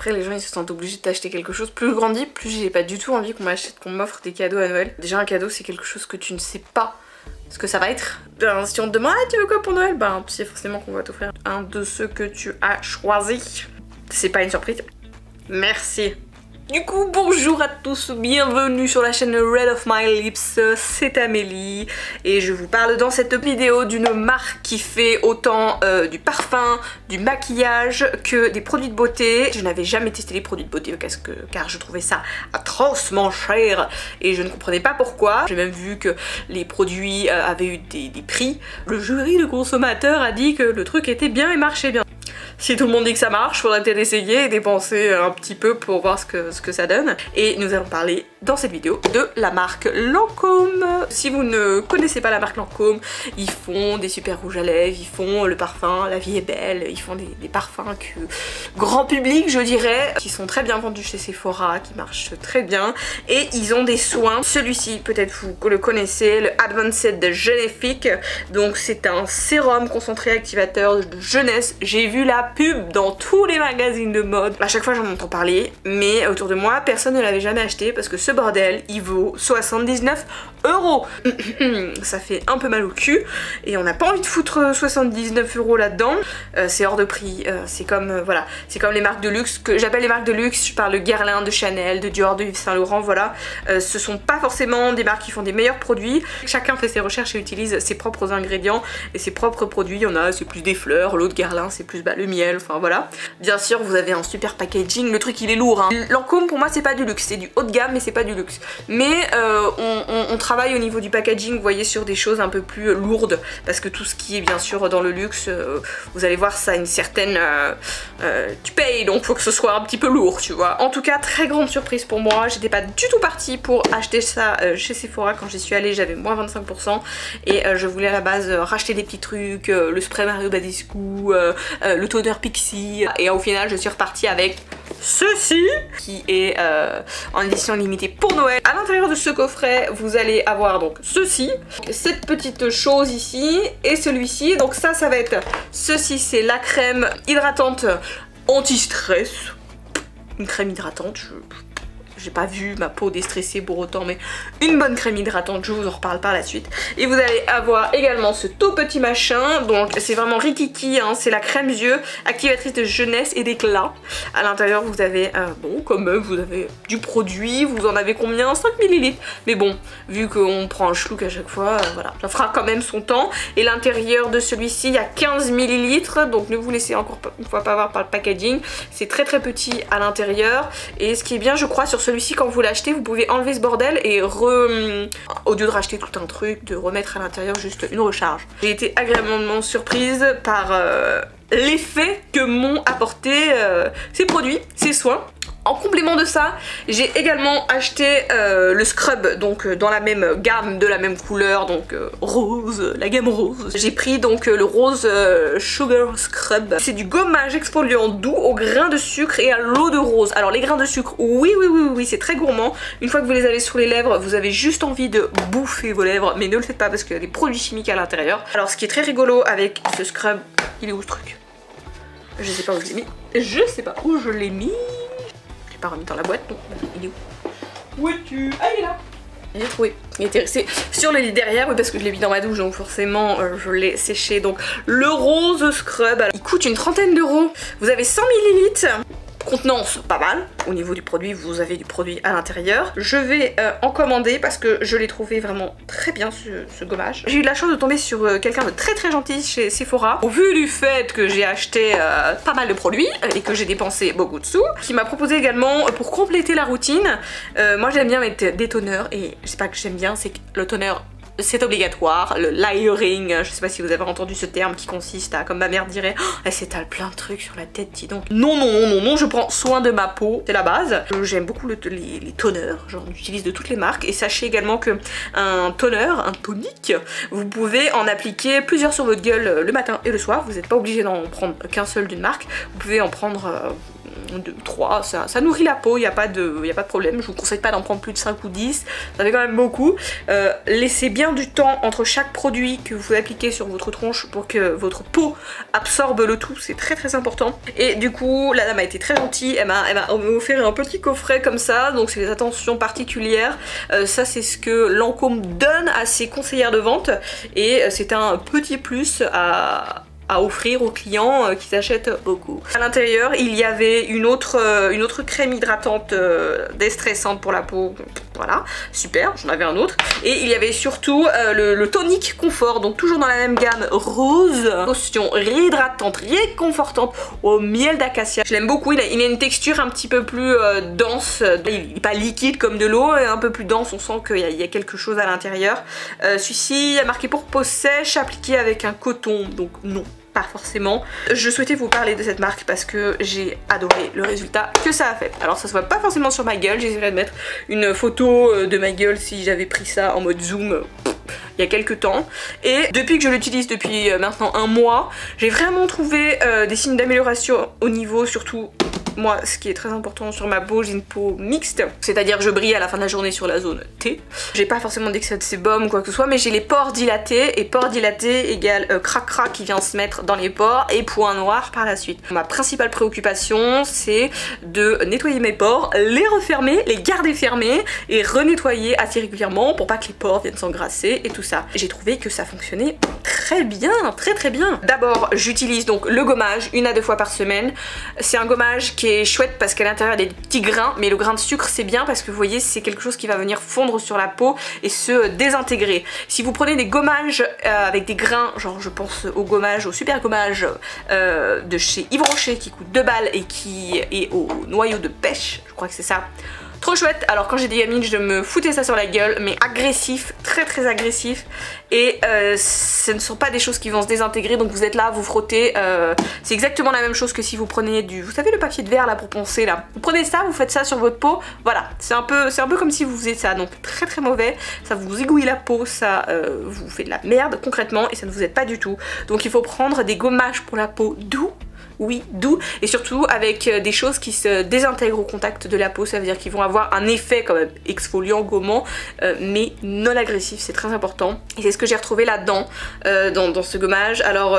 Après les gens ils se sentent obligés d'acheter quelque chose. Plus je grandis, plus j'ai pas du tout envie qu'on m'offre des cadeaux à Noël. Déjà un cadeau c'est quelque chose que tu ne sais pas ce que ça va être. Ben, si on te demande ah, tu veux quoi pour Noël, ben tu sais forcément qu'on va t'offrir un de ceux que tu as choisi. C'est pas une surprise. Merci. Du coup, bonjour à tous, bienvenue sur la chaîne Red of My Lips, c'est Amélie et je vous parle dans cette vidéo d'une marque qui fait autant du parfum, du maquillage que des produits de beauté. Je n'avais jamais testé les produits de beauté car je trouvais ça atrocement cher et je ne comprenais pas pourquoi. J'ai même vu que les produits avaient eu des prix. Le jury de consommateurs a dit que le truc était bien et marchait bien. Si tout le monde dit que ça marche, faudrait peut-être essayer et dépenser un petit peu pour voir ce que ça donne. Et nous allons parler dans cette vidéo de la marque Lancôme. Si vous ne connaissez pas la marque Lancôme, ils font des super rouges à lèvres, ils font le parfum La Vie est Belle, ils font des parfums que grand public je dirais, qui sont très bien vendus chez Sephora, qui marchent très bien. Et ils ont des soins, celui-ci peut-être vous le connaissez, le Advanced de Généfique. Donc c'est un sérum concentré activateur de jeunesse. J'ai vu la pub dans tous les magazines de mode. À chaque fois j'en entends parler, mais autour de moi personne ne l'avait jamais acheté parce que ce bordel il vaut 79 €. Ça fait un peu mal au cul et on n'a pas envie de foutre 79 € là-dedans. C'est hors de prix, c'est comme voilà, c'est comme les marques de luxe que j'appelle les marques de luxe. Je parle de Guerlain, de Chanel, de Dior, de Yves Saint Laurent, voilà. Ce sont pas forcément des marques qui font des meilleurs produits. Chacun fait ses recherches et utilise ses propres ingrédients et ses propres produits. Il y en a c'est plus des fleurs, l'autre Guerlain c'est plus le miel, enfin voilà. Bien sûr vous avez un super packaging, le truc il est lourd hein. Lancôme pour moi c'est pas du luxe, c'est du haut de gamme mais c'est pas du luxe. Mais on travaille au niveau du packaging, vous voyez, sur des choses un peu plus lourdes parce que tout ce qui est bien sûr dans le luxe, vous allez voir ça a une certaine... tu payes donc faut que ce soit un petit peu lourd tu vois. En tout cas très grande surprise pour moi, j'étais pas du tout partie pour acheter ça chez Sephora. Quand j'y suis allée j'avais moins 25% et je voulais à la base racheter des petits trucs, le spray Mario Badescu, le toner Pixi et au final je suis repartie avec ceci qui est en édition limitée pour Noël. À l'intérieur de ce coffret vous allez avoir donc ceci, cette petite chose ici et celui-ci. Donc ça va être ceci, c'est la crème hydratante anti-stress, une crème hydratante. J'ai pas vu ma peau déstressée pour autant, mais une bonne crème hydratante, je vous en reparle par la suite. Et vous allez avoir également ce tout petit machin, donc c'est vraiment rikiki, hein, c'est la crème yeux, activatrice de jeunesse et d'éclat. À l'intérieur vous avez, bon quand même, vous avez du produit, vous en avez combien? 5 ml. Mais bon, vu qu'on prend un schlouk à chaque fois, voilà, ça fera quand même son temps. Et l'intérieur de celui-ci, il y a 15 ml, donc ne vous laissez encore une fois pas voir par le packaging. C'est très très petit à l'intérieur. Et ce qui est bien, je crois, sur celui-ci, quand vous l'achetez, vous pouvez enlever ce bordel et au lieu de racheter tout un truc, de remettre à l'intérieur juste une recharge. J'ai été agréablement surprise par l'effet que m'ont apporté ces produits, ces soins. En complément de ça, j'ai également acheté le scrub, donc dans la même gamme, de la même couleur, donc rose, la gamme rose. J'ai pris donc le rose Sugar Scrub. C'est du gommage exfoliant doux aux grains de sucre et à l'eau de rose. Alors les grains de sucre, oui, c'est très gourmand. Une fois que vous les avez sur les lèvres, vous avez juste envie de bouffer vos lèvres, mais ne le faites pas parce qu'il y a des produits chimiques à l'intérieur. Alors ce qui est très rigolo avec ce scrub, il est où ce truc? Je sais pas où je l'ai mis. Je sais pas où je l'ai mis. Pas remis dans la boîte, donc il est où? Où es-tu? Ah, il est là. J'ai trouvé. Il était resté sur le lit derrière, oui, parce que je l'ai mis dans ma douche, donc forcément je l'ai séché. Donc le rose scrub, il coûte une trentaine d'euros. Vous avez 100 ml. Contenance pas mal, au niveau du produit vous avez du produit à l'intérieur. Je vais en commander parce que je l'ai trouvé vraiment très bien ce gommage. J'ai eu de la chance de tomber sur quelqu'un de très très gentil chez Sephora. Au vu du fait que j'ai acheté pas mal de produits et que j'ai dépensé beaucoup de sous, qui m'a proposé également pour compléter la routine. Moi j'aime bien mettre des toners et je sais pas que j'aime bien, c'est que le toner c'est obligatoire, le layering, je sais pas si vous avez entendu ce terme qui consiste à, comme ma mère dirait, oh, elle s'étale plein de trucs sur la tête, dis donc. Non, je prends soin de ma peau, c'est la base. J'aime beaucoup les toners, j'en utilise de toutes les marques. Et sachez également que un toner, un tonique, vous pouvez en appliquer plusieurs sur votre gueule le matin et le soir. Vous n'êtes pas obligé d'en prendre qu'un seul d'une marque, vous pouvez en prendre 2, 3, ça nourrit la peau, il n'y a pas de problème. Je vous conseille pas d'en prendre plus de 5 ou 10, ça fait quand même beaucoup. Laissez bien du temps entre chaque produit que vous appliquez sur votre tronche pour que votre peau absorbe le tout, c'est très très important. Et du coup la dame a été très gentille, elle m'a offert un petit coffret comme ça, donc c'est des attentions particulières. Ça c'est ce que Lancôme donne à ses conseillères de vente et c'est un petit plus à offrir aux clients qui s'achètent beaucoup. À l'intérieur il y avait une autre crème hydratante déstressante pour la peau, voilà, super, j'en avais un autre. Et il y avait surtout le tonique confort, donc toujours dans la même gamme rose, lotion réhydratante, réconfortante au miel d'acacia. Je l'aime beaucoup, il a une texture un petit peu plus dense, il n'est pas liquide comme de l'eau, un peu plus dense, on sent qu'il y a quelque chose à l'intérieur. Celui-ci a marqué pour peau sèche, appliqué avec un coton, donc non. Pas forcément. Je souhaitais vous parler de cette marque parce que j'ai adoré le résultat que ça a fait. Alors ça se voit pas forcément sur ma gueule, j'essaierai de mettre une photo de ma gueule si j'avais pris ça en mode zoom il y a quelques temps. Et depuis que je l'utilise depuis maintenant un mois, j'ai vraiment trouvé des signes d'amélioration au niveau surtout... Moi, ce qui est très important sur ma peau, j'ai une peau mixte, c'est-à-dire je brille à la fin de la journée sur la zone T. J'ai pas forcément d'excès de sébum ou quoi que ce soit, mais j'ai les pores dilatés, et pores dilatés égale crac-crac qui vient se mettre dans les pores et point noir par la suite. Ma principale préoccupation, c'est de nettoyer mes pores, les refermer, les garder fermés et renettoyer assez régulièrement pour pas que les pores viennent s'engrasser et tout ça. J'ai trouvé que ça fonctionnait très bien, très très bien. D'abord, j'utilise donc le gommage 1 à 2 fois par semaine. C'est un gommage qui est chouette parce qu'à l'intérieur il y a des petits grains, mais le grain de sucre c'est bien parce que vous voyez c'est quelque chose qui va venir fondre sur la peau et se désintégrer. Si vous prenez des gommages avec des grains, genre je pense au gommage, au super gommage de chez Yves Rocher qui coûte 2 balles et qui est au noyau de pêche, je crois que c'est ça. Trop chouette. Alors quand j'ai des gamines je me foutais ça sur la gueule, mais agressif, très très agressif, et ce ne sont pas des choses qui vont se désintégrer, donc vous êtes là, vous frottez, c'est exactement la même chose que si vous preniez du, vous savez le papier de verre là pour poncer là, vous prenez ça, vous faites ça sur votre peau, voilà, c'est un peu comme si vous faisiez ça, donc très très mauvais, ça vous égouille la peau, ça vous fait de la merde concrètement et ça ne vous aide pas du tout, donc il faut prendre des gommages pour la peau doux. Oui, doux, et surtout avec des choses qui se désintègrent au contact de la peau, ça veut dire qu'ils vont avoir un effet quand même exfoliant, gommant, mais non agressif, c'est très important. Et c'est ce que j'ai retrouvé là-dedans, dans ce gommage. Alors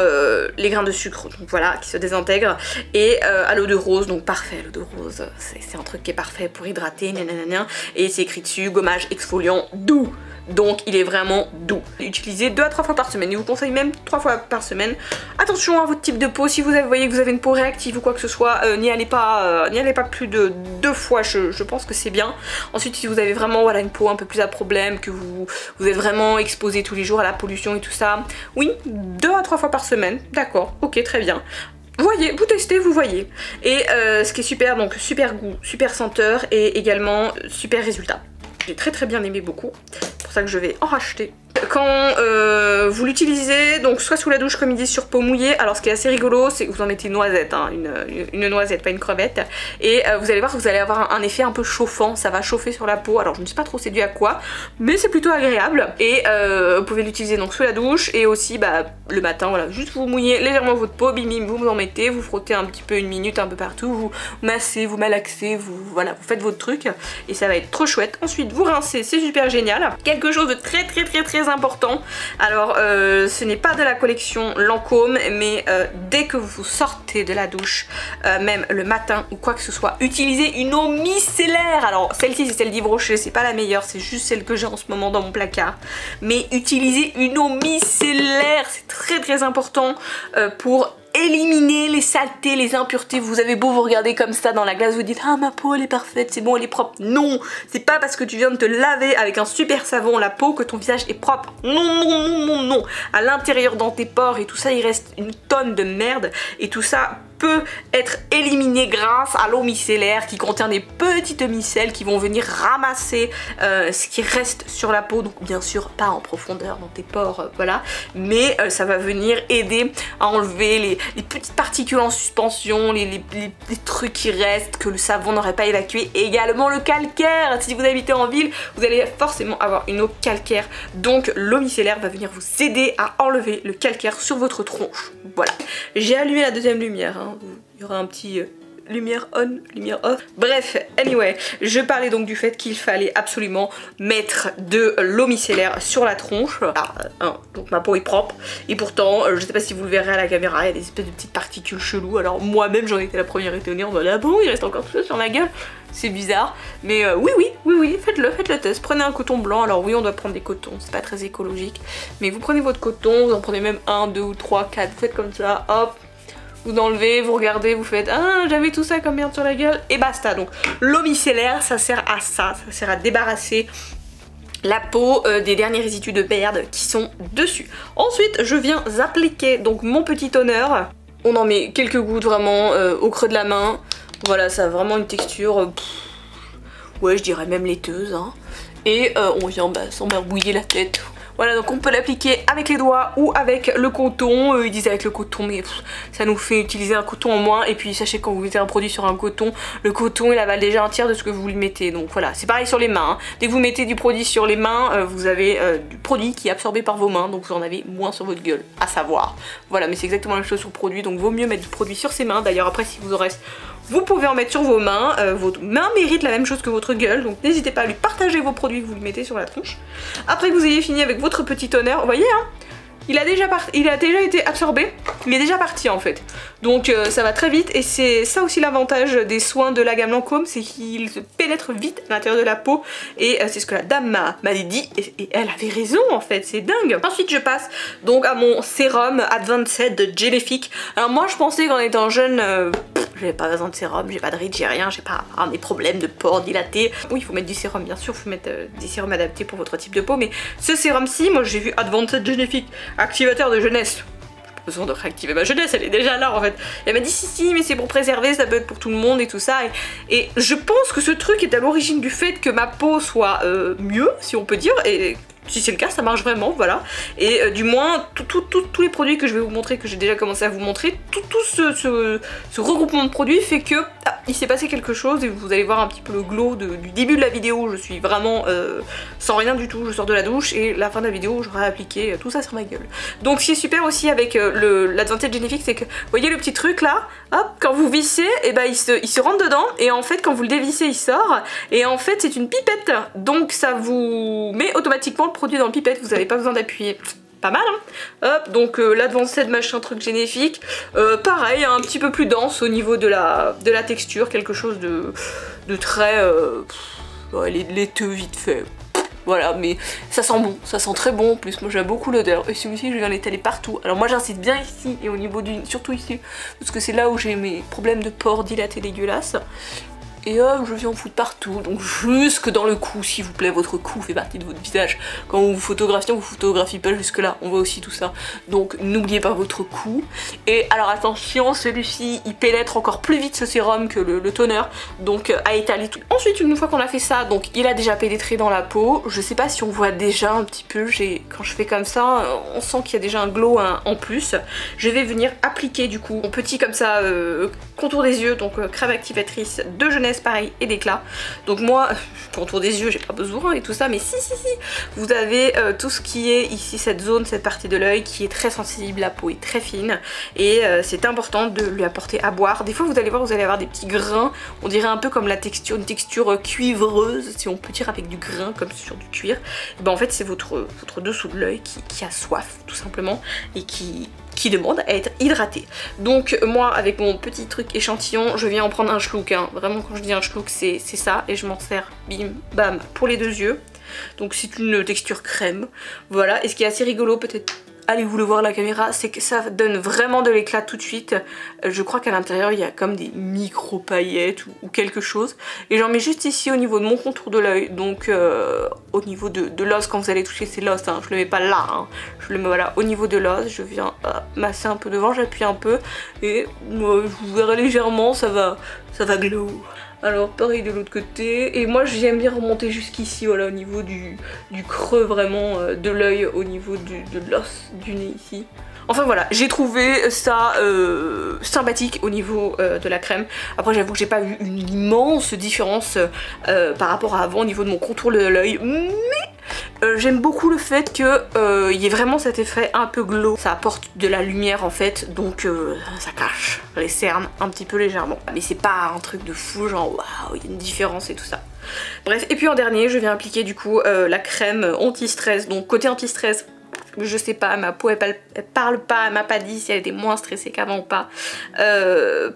les grains de sucre, donc voilà, qui se désintègrent, et à l'eau de rose, donc parfait, l'eau de rose, c'est un truc qui est parfait pour hydrater, nanana, et c'est écrit dessus, gommage exfoliant doux. Donc il est vraiment doux. Utilisez 2 à 3 fois par semaine, je vous conseille même 3 fois par semaine. Attention à votre type de peau, si vous voyez que vous avez une peau réactive ou quoi que ce soit, n'y allez pas plus de 2 fois, je pense que c'est bien. Ensuite si vous avez vraiment voilà, une peau un peu plus à problème, que vous êtes vraiment exposé tous les jours à la pollution et tout ça, oui, 2 à 3 fois par semaine, d'accord, ok, très bien. Vous voyez, vous testez, vous voyez. Et ce qui est super, donc super goût, super senteur et également super résultat. J'ai très très bien aimé beaucoup, c'est pour ça que je vais en racheter. Quand vous l'utilisez, donc soit sous la douche comme ils disent sur peau mouillée, alors ce qui est assez rigolo c'est que vous en mettez une noisette, hein, une noisette, pas une crevette, et vous allez voir que vous allez avoir un effet un peu chauffant, ça va chauffer sur la peau, alors je ne sais pas trop c'est dû à quoi, mais c'est plutôt agréable, et vous pouvez l'utiliser donc sous la douche, et aussi bah, le matin, voilà, juste vous mouillez légèrement votre peau, bim bim, vous en mettez, vous frottez un petit peu 1 minute un peu partout, vous massez, vous malaxez, voilà, vous faites votre truc, et ça va être trop chouette. Ensuite vous rincez, c'est super génial. Quelque chose de très important, alors ce n'est pas de la collection Lancôme, mais dès que vous sortez de la douche, même le matin ou quoi que ce soit, utilisez une eau micellaire. Alors celle-ci c'est celle d'Yves Rocher, c'est pas la meilleure, c'est juste celle que j'ai en ce moment dans mon placard, mais utilisez une eau micellaire, c'est très important pour éliminer les saletés, les impuretés. Vous avez beau vous regarder comme ça dans la glace, vous dites ah ma peau elle est parfaite, c'est bon, elle est propre. Non, c'est pas parce que tu viens de te laver avec un super savon la peau que ton visage est propre. Non. À l'intérieur dans tes pores et tout ça il reste une tonne de merde, et tout ça peut être éliminé grâce à l'eau micellaire qui contient des petites micelles qui vont venir ramasser ce qui reste sur la peau, donc bien sûr pas en profondeur dans tes pores, voilà, mais ça va venir aider à enlever les petites particules en suspension, les trucs qui restent que le savon n'aurait pas évacué, et également le calcaire. Si vous habitez en ville, vous allez forcément avoir une eau calcaire, donc l'eau micellaire va venir vous aider à enlever le calcaire sur votre tronche. Voilà, j'ai allumé la deuxième lumière, hein. Il y aura un petit lumière on, lumière off. Bref, anyway, je parlais donc du fait qu'il fallait absolument mettre de l'eau micellaire sur la tronche. Donc ma peau est propre et pourtant, je sais pas si vous le verrez à la caméra, il y a des espèces de petites particules cheloues. Alors moi-même j'en étais la première étonnée en mode ah bon, il reste encore tout ça sur ma gueule. C'est bizarre, mais oui, faites le test. Prenez un coton blanc, alors oui on doit prendre des cotons, c'est pas très écologique, mais vous prenez votre coton, vous en prenez même 1, 2 ou 3, 4, vous faites comme ça, hop, vous enlevez, vous regardez, vous faites ah j'avais tout ça comme merde sur la gueule, et basta. Donc l'eau micellaire ça sert à ça sert à débarrasser la peau des derniers résidus de merde qui sont dessus. Ensuite je viens appliquer donc mon petit toner, on en met quelques gouttes vraiment au creux de la main. Voilà, ça a vraiment une texture, ouais je dirais même laiteuse, hein. Et on vient s'embarbouiller la tête. Voilà, donc on peut l'appliquer avec les doigts ou avec le coton. Ils disent avec le coton, mais ça nous fait utiliser un coton en moins. Et puis sachez, quand vous mettez un produit sur un coton, le coton il avale déjà un tiers de ce que vous lui mettez. Donc voilà, c'est pareil sur les mains, hein. Dès que vous mettez du produit sur les mains, vous avez du produit qui est absorbé par vos mains, donc vous en avez moins sur votre gueule, à savoir. Voilà, mais c'est exactement la même chose sur le produit, donc vaut mieux mettre du produit sur ses mains. D'ailleurs après, si vous en reste, vous pouvez en mettre sur vos mains. Votre main mérite la même chose que votre gueule, donc n'hésitez pas à lui partager vos produits que vous lui mettez sur la tronche. Après que vous ayez fini avec votre petit toner, vous voyez hein, il a déjà été absorbé, il est déjà parti en fait. Donc ça va très vite, et c'est ça aussi l'avantage des soins de la gamme Lancôme, c'est qu'ils se pénètrent vite à l'intérieur de la peau, et c'est ce que la dame m'a dit, et elle avait raison en fait, c'est dingue. Ensuite je passe donc à mon sérum Advanced de Genifique. Alors moi je pensais qu'en étant jeune, j'avais pas besoin de sérum, j'ai pas de rides, j'ai rien, j'ai pas des problèmes de pores dilatés. Oui, il faut mettre du sérum, bien sûr, il faut mettre des sérums adaptés pour votre type de peau, mais ce sérum-ci, moi j'ai vu Advanced Genifique, activateur de jeunesse. J'ai pas besoin de réactiver ma jeunesse, elle est déjà là en fait. Elle m'a dit si, mais c'est pour préserver, ça peut être pour tout le monde et tout ça. Et je pense que ce truc est à l'origine du fait que ma peau soit mieux, si on peut dire, et si c'est le cas, ça marche vraiment, voilà. Et du moins, tous les produits que je vais vous montrer, que j'ai déjà commencé à vous montrer, tout ce regroupement de produits fait que il s'est passé quelque chose, et vous allez voir un petit peu le glow du début de la vidéo. Je suis vraiment sans rien du tout, je sors de la douche, et la fin de la vidéo, j'aurai appliqué tout ça sur ma gueule. Donc ce qui est super aussi avec l'Advanced Genifique, c'est que, vous voyez le petit truc là, hop, quand vous vissez, et ben il se rentre dedans, et en fait quand vous le dévissez, il sort, et en fait c'est une pipette, donc ça vous met automatiquement le produit dans le pipette, vous n'avez pas besoin d'appuyer. Pas mal hein. Hop, donc l'Advanced machin truc Genifique, pareil, un petit peu plus dense au niveau de la texture, quelque chose de très laiteux vite fait. Voilà, mais ça sent bon, ça sent très bon. En plus, moi j'aime beaucoup l'odeur, et celui-ci je viens l'étaler partout. Alors moi j'incite bien ici, et au niveau surtout ici, parce que c'est là où j'ai mes problèmes de pores dilatés dégueulasses. Et hop, je viens en foutre partout, donc jusque dans le cou, s'il vous plaît, votre cou fait partie de votre visage. Quand vous photographiez, on vous photographie pas jusque là, on voit aussi tout ça. Donc n'oubliez pas votre cou. Et alors attention, celui-ci, il pénètre encore plus vite ce sérum que le toner, donc à étaler tout. Ensuite, une fois qu'on a fait ça, donc il a déjà pénétré dans la peau. Je sais pas si on voit déjà un petit peu, quand je fais comme ça, on sent qu'il y a déjà un glow en plus. Je vais venir appliquer du coup, mon petit comme ça, contour des yeux, donc crème activatrice de jeunesse, pareil, et d'éclat. Donc moi, contour des yeux, j'ai pas besoin et tout ça, mais si, vous avez tout ce qui est ici, cette zone, cette partie de l'œil qui est très sensible, la peau est très fine, et c'est important de lui apporter à boire. Des fois vous allez voir, vous allez avoir des petits grains, on dirait un peu comme une texture cuivreuse, si on peut dire, avec du grain comme sur du cuir. Et ben en fait c'est votre dessous de l'œil qui a soif tout simplement, et qui demande à être hydraté. Donc moi avec mon petit truc échantillon, je viens en prendre un schlouk, hein. Vraiment quand je dis un schlouk c'est ça, et je m'en sers bim bam pour les deux yeux. Donc c'est une texture crème, voilà. Et ce qui est assez rigolo, peut-être allez-vous le voir à la caméra, c'est que ça donne vraiment de l'éclat tout de suite. Je crois qu'à l'intérieur il y a comme des micro paillettes ou quelque chose, et j'en mets juste ici au niveau de mon contour de l'œil, donc au niveau de l'os. Quand vous allez toucher, c'est l'os, hein. Je le mets pas là, hein. Je le mets voilà au niveau de l'os, je viens masser un peu devant, j'appuie un peu, et vous verrez légèrement, ça va glow. Alors pareil de l'autre côté, et moi j'aime bien remonter jusqu'ici, voilà, au niveau du creux vraiment de l'œil, au niveau de l'os du nez ici. Enfin voilà, j'ai trouvé ça sympathique au niveau de la crème. Après j'avoue que j'ai pas vu une immense différence par rapport à avant au niveau de mon contour de l'œil, mais J'aime beaucoup le fait que y ait vraiment cet effet un peu glow. Ça apporte de la lumière en fait, donc ça cache les cernes un petit peu légèrement. Mais c'est pas un truc de fou, genre waouh, il y a une différence et tout ça. Bref, et puis en dernier, je viens appliquer du coup la crème anti-stress. Donc côté anti-stress, je sais pas, ma peau elle parle pas, elle m'a pas dit si elle était moins stressée qu'avant ou pas.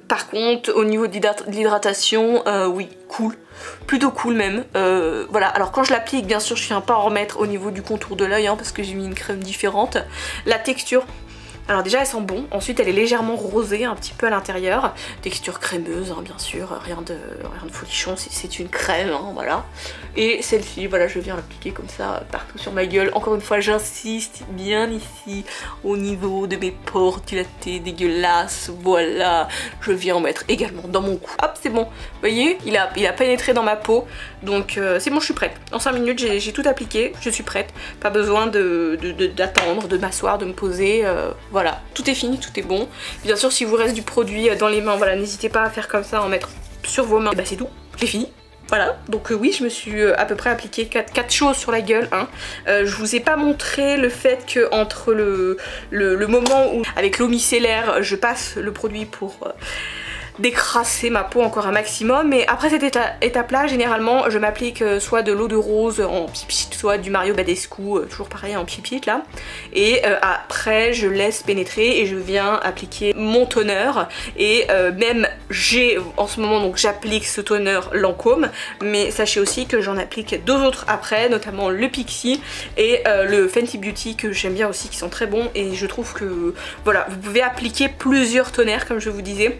Par contre, au niveau de l'hydratation, oui, cool. Plutôt cool même. Voilà, alors quand je l'applique, bien sûr, je viens pas en remettre au niveau du contour de l'œil hein, parce que j'ai mis une crème différente. La texture, alors déjà elle sent bon, ensuite elle est légèrement rosée un petit peu à l'intérieur, texture crémeuse hein, bien sûr, rien de folichon, c'est une crème hein, voilà. Et celle-ci, voilà, je viens l'appliquer comme ça partout sur ma gueule. Encore une fois, j'insiste bien ici au niveau de mes pores dilatés dégueulasses, voilà. Je viens en mettre également dans mon cou. Hop, c'est bon, vous voyez, il a pénétré dans ma peau, donc c'est bon, je suis prête. En 5 minutes, j'ai tout appliqué, je suis prête. Pas besoin d'attendre, de m'asseoir, de me poser, voilà. Tout est fini, tout est bon. Bien sûr, si vous reste du produit dans les mains, voilà, n'hésitez pas à faire comme ça, en mettre sur vos mains. Et bah c'est tout, j'ai fini. Voilà, donc oui, je me suis à peu près appliqué 4 choses sur la gueule. Hein. Je vous ai pas montré le fait que entre le moment où, avec l'eau micellaire, je passe le produit pour décrasser ma peau encore un maximum, mais après cette étape là généralement je m'applique soit de l'eau de rose en pipit, soit du Mario Badescu, toujours pareil en pipit là, et après je laisse pénétrer et je viens appliquer mon toner. Et même j'ai en ce moment, donc j'applique ce toner Lancôme, mais sachez aussi que j'en applique 2 autres après, notamment le Pixi et le Fenty Beauty que j'aime bien aussi, qui sont très bons. Et je trouve que voilà, vous pouvez appliquer plusieurs toners comme je vous disais.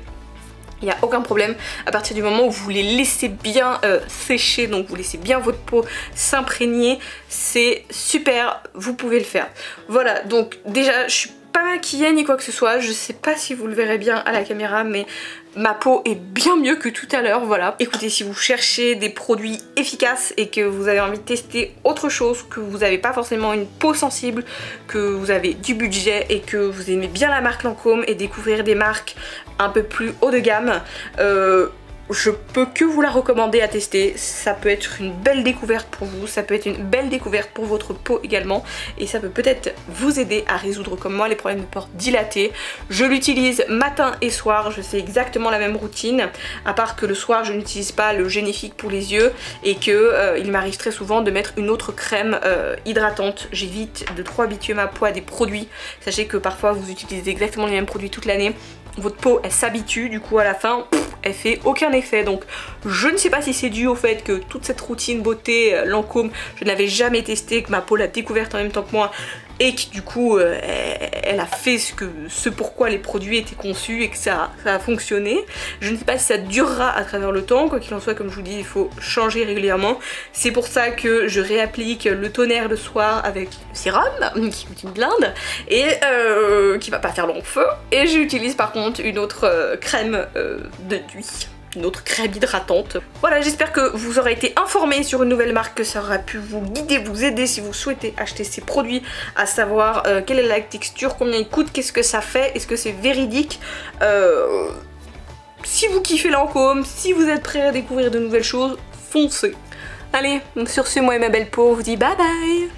Il n'y a aucun problème à partir du moment où vous les laissez bien sécher, donc vous laissez bien votre peau s'imprégner, c'est super, vous pouvez le faire. Voilà, donc déjà je suis pas maquillée ni quoi que ce soit, je sais pas si vous le verrez bien à la caméra, mais ma peau est bien mieux que tout à l'heure, voilà. Écoutez, si vous cherchez des produits efficaces et que vous avez envie de tester autre chose, que vous n'avez pas forcément une peau sensible, que vous avez du budget et que vous aimez bien la marque Lancôme et découvrir des marques un peu plus haut de gamme, je peux que vous la recommander à tester. Ça peut être une belle découverte pour vous, ça peut être une belle découverte pour votre peau également, et ça peut peut-être vous aider à résoudre comme moi les problèmes de pores dilatés. Je l'utilise matin et soir, je fais exactement la même routine, à part que le soir je n'utilise pas le Génifique pour les yeux et que il m'arrive très souvent de mettre une autre crème hydratante. J'évite de trop habituer ma peau à des produits. Sachez que parfois vous utilisez exactement les mêmes produits toute l'année, votre peau elle s'habitue, du coup à la fin elle fait aucun effet. Donc je ne sais pas si c'est dû au fait que toute cette routine beauté Lancôme je ne l'avais jamais testée, que ma peau l'a découverte en même temps que moi et que du coup elle a fait ce pourquoi les produits étaient conçus et que ça a fonctionné. Je ne sais pas si ça durera à travers le temps, quoi qu'il en soit, comme je vous dis, il faut changer régulièrement. C'est pour ça que je réapplique le toner le soir avec le sérum qui coûte une blinde et qui va pas faire long feu, et j'utilise par contre une autre crème de nuit, une autre crème hydratante. Voilà, j'espère que vous aurez été informés sur une nouvelle marque, que ça aura pu vous guider, vous aider si vous souhaitez acheter ces produits, à savoir quelle est la texture, combien il coûte, qu'est-ce que ça fait, est-ce que c'est véridique. Si vous kiffez Lancôme, si vous êtes prêts à découvrir de nouvelles choses, foncez. Allez, sur ce, moi et ma belle peau, on vous dit bye bye.